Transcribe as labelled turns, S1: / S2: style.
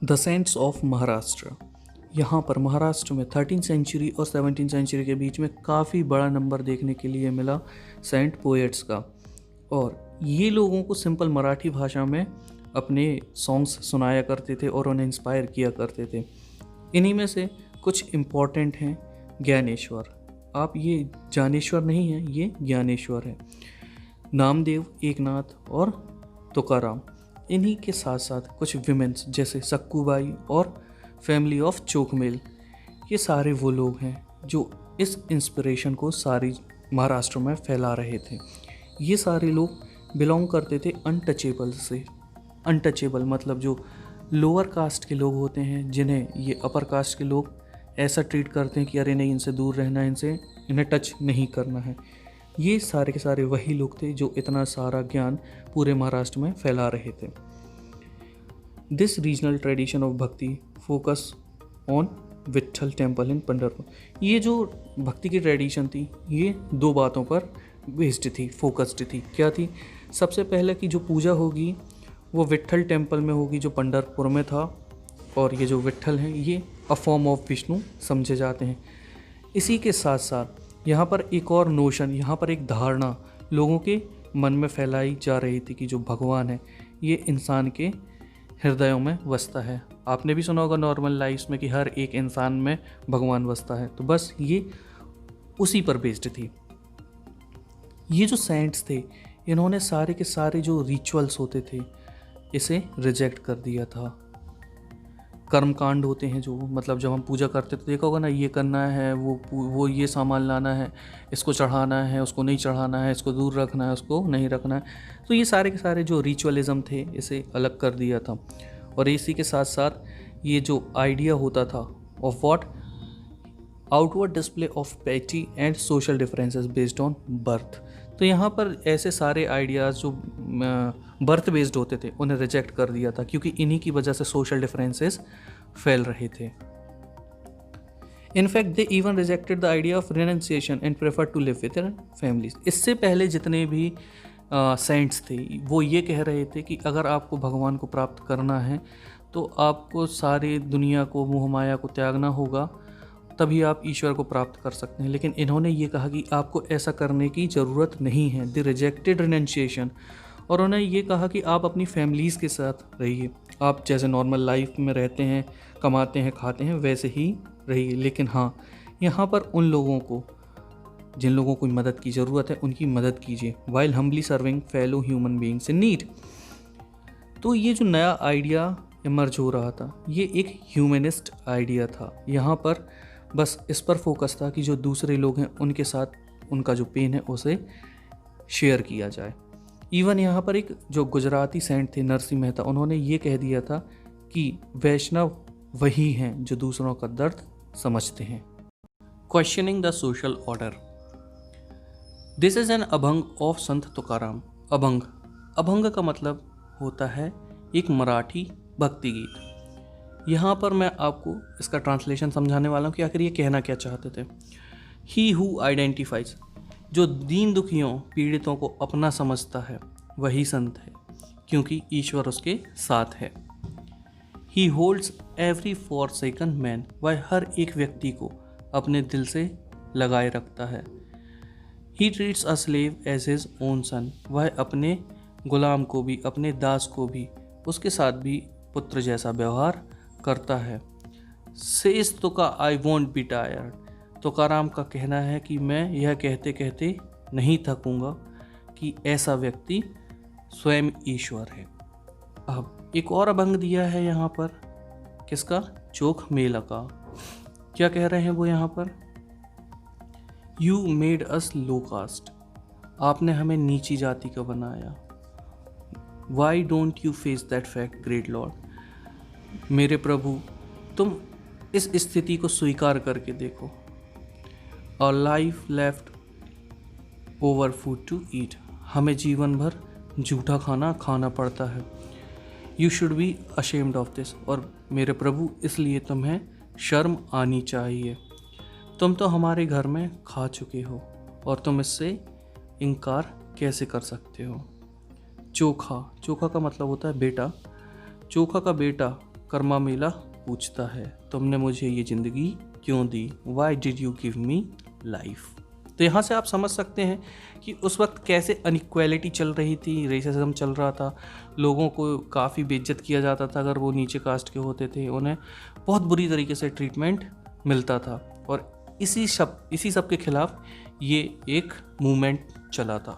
S1: The saints of Maharashtra. यहाँ पर महाराष्ट्र में 13th सेंचुरी और 17th सेंचुरी के बीच में काफ़ी बड़ा नंबर देखने के लिए मिला सेंट पोएट्स का। और ये लोगों को सिंपल मराठी भाषा में अपने सॉन्ग्स सुनाया करते थे और उन्हें इंस्पायर किया करते थे। इन्हीं में से कुछ इम्पॉर्टेंट हैं ज्ञानेश्वर। आप ये जानेश्वर नहीं है, ये ज्ञानेश्वर है। नामदेव, एकनाथ और तुकाराम। इन्हीं के साथ साथ कुछ विमेंस जैसे सक्कूबाई और फैमिली ऑफ चोखमेल। ये सारे वो लोग हैं जो इस इंस्पिरेशन को सारी महाराष्ट्र में फैला रहे थे। ये सारे लोग बिलोंग करते थे अनटचेबल से। अनटचेबल मतलब जो लोअर कास्ट के लोग होते हैं, जिन्हें ये अपर कास्ट के लोग ऐसा ट्रीट करते हैं कि अरे नहीं, इनसे दूर रहना है, इन्हें टच नहीं करना है। ये सारे के सारे वही लोग थे जो इतना सारा ज्ञान पूरे महाराष्ट्र में फैला रहे थे। दिस रीजनल ट्रेडिशन ऑफ भक्ति focus on Vitthal temple in Pandharpur. ये जो भक्ति की ट्रेडिशन थी, ये दो बातों पर बेस्ड थी, फोकस्ड थी। क्या थी? सबसे पहले कि जो पूजा होगी वो विट्ठल टेम्पल में होगी जो पंढरपुर में था, और ये जो विट्ठल हैं ये अ फॉर्म ऑफ विष्णु समझे जाते हैं। इसी के साथ साथ यहाँ पर एक और नोशन, यहाँ पर एक धारणा लोगों के मन में फैलाई जा रही थी कि जो भगवान है ये इंसान के हृदयों में बसता है। आपने भी सुना होगा नॉर्मल लाइफ में कि हर एक इंसान में भगवान बसता है, तो बस ये उसी पर बेस्ड थी। ये जो सेंट्स थे, इन्होंने सारे के सारे जो रिचुअल्स होते थे इसे रिजेक्ट कर दिया था। कर्मकांड होते हैं जो, मतलब जब हम पूजा करते तो देखा होगा ना, ये करना है, वो ये सामान लाना है, इसको चढ़ाना है, उसको नहीं चढ़ाना है, इसको दूर रखना है, उसको नहीं रखना है। तो ये सारे के सारे जो रिचुअलिज्म थे इसे अलग कर दिया था। और इसी के साथ साथ ये जो आइडिया होता था of what outward display of piety and social differences based on birth. तो यहाँ पर ऐसे सारे आइडियाज़ जो बर्थ बेस्ड होते थे उन्हें रिजेक्ट कर दिया था, क्योंकि इन्हीं की वजह से सोशल डिफरेंसेस फैल रहे थे। In fact they even rejected the idea of renunciation and prefer to live with their families. इससे पहले जितने भी सेंट्स थे वो ये कह रहे थे कि अगर आपको भगवान को प्राप्त करना है तो आपको सारी दुनिया को, मोह माया को त्यागना होगा, तभी आप ईश्वर को प्राप्त कर सकते हैं। लेकिन इन्होंने ये कहा कि आपको ऐसा करने की ज़रूरत नहीं है। They rejected renunciation. और उन्होंने ये कहा कि आप अपनी फैमिलीज़ के साथ रहिए, आप जैसे नॉर्मल लाइफ में रहते हैं, कमाते हैं, खाते हैं, वैसे ही रहिए। लेकिन हाँ, यहाँ पर उन लोगों को जिन लोगों को मदद की ज़रूरत है उनकी मदद कीजिए, while humbly serving fellow human beings in need. तो ये जो नया आइडिया इमर्ज हो रहा था ये एक ह्यूमनिस्ट आइडिया था। यहाँ पर बस इस पर फोकस था कि जो दूसरे लोग हैं उनके साथ उनका जो पेन है उसे शेयर किया जाए। इवन यहाँ पर एक जो गुजराती सेंट थे नरसिंह मेहता, उन्होंने ये कह दिया था कि वैष्णव वही हैं जो दूसरों का दर्द समझते हैं। Questioning the social order. This is an abhang of संत तुकाराम। अभंग, अभंग का मतलब होता है एक मराठी भक्ति गीत। यहाँ पर मैं आपको इसका ट्रांसलेशन समझाने वाला हूँ कि आखिर ये कहना क्या चाहते थे। ही हु आइडेंटिफाइज, जो दीन दुखियों पीड़ितों को अपना समझता है वही संत है, क्योंकि ईश्वर उसके साथ है। ही होल्ड्स एवरी फॉरसेकन मैन, वह हर एक व्यक्ति को अपने दिल से लगाए रखता है। He treats a slave as his own son, वह अपने गुलाम को भी, अपने दास को भी, उसके साथ भी पुत्र जैसा व्यवहार करता है। सेज तुका I want be tired, Tukaram का कहना है कि मैं यह कहते कहते नहीं थकूंगा कि ऐसा व्यक्ति स्वयं ईश्वर है। अब एक और अभंग दिया है यहाँ पर, किसका? चोख मेला का। क्या कह रहे हैं वो यहाँ पर? You made us low caste, आपने हमें नीची जाति का बनाया। Why don't you face that fact great lord, मेरे प्रभु तुम इस स्थिति को स्वीकार करके देखो। और life left over food to eat, हमें जीवन भर झूठा खाना खाना पड़ता है। You should be ashamed of this, और मेरे प्रभु इसलिए तुम्हें शर्म आनी चाहिए। तुम तो हमारे घर में खा चुके हो और तुम इससे इनकार कैसे कर सकते हो। चोखा, चोखा का मतलब होता है बेटा। चोखा का बेटा कर्मा मेला पूछता है, तुमने मुझे ये ज़िंदगी क्यों दी, why did you give me life. तो यहाँ से आप समझ सकते हैं कि उस वक्त कैसे अनइक्वालिटी चल रही थी, रेसिज्म चल रहा था, लोगों को काफ़ी बेइज्जत किया जाता था अगर वो नीचे कास्ट के होते थे, उन्हें बहुत बुरी तरीके से ट्रीटमेंट मिलता था। और इसी सब के खिलाफ ये एक मूवमेंट चला था।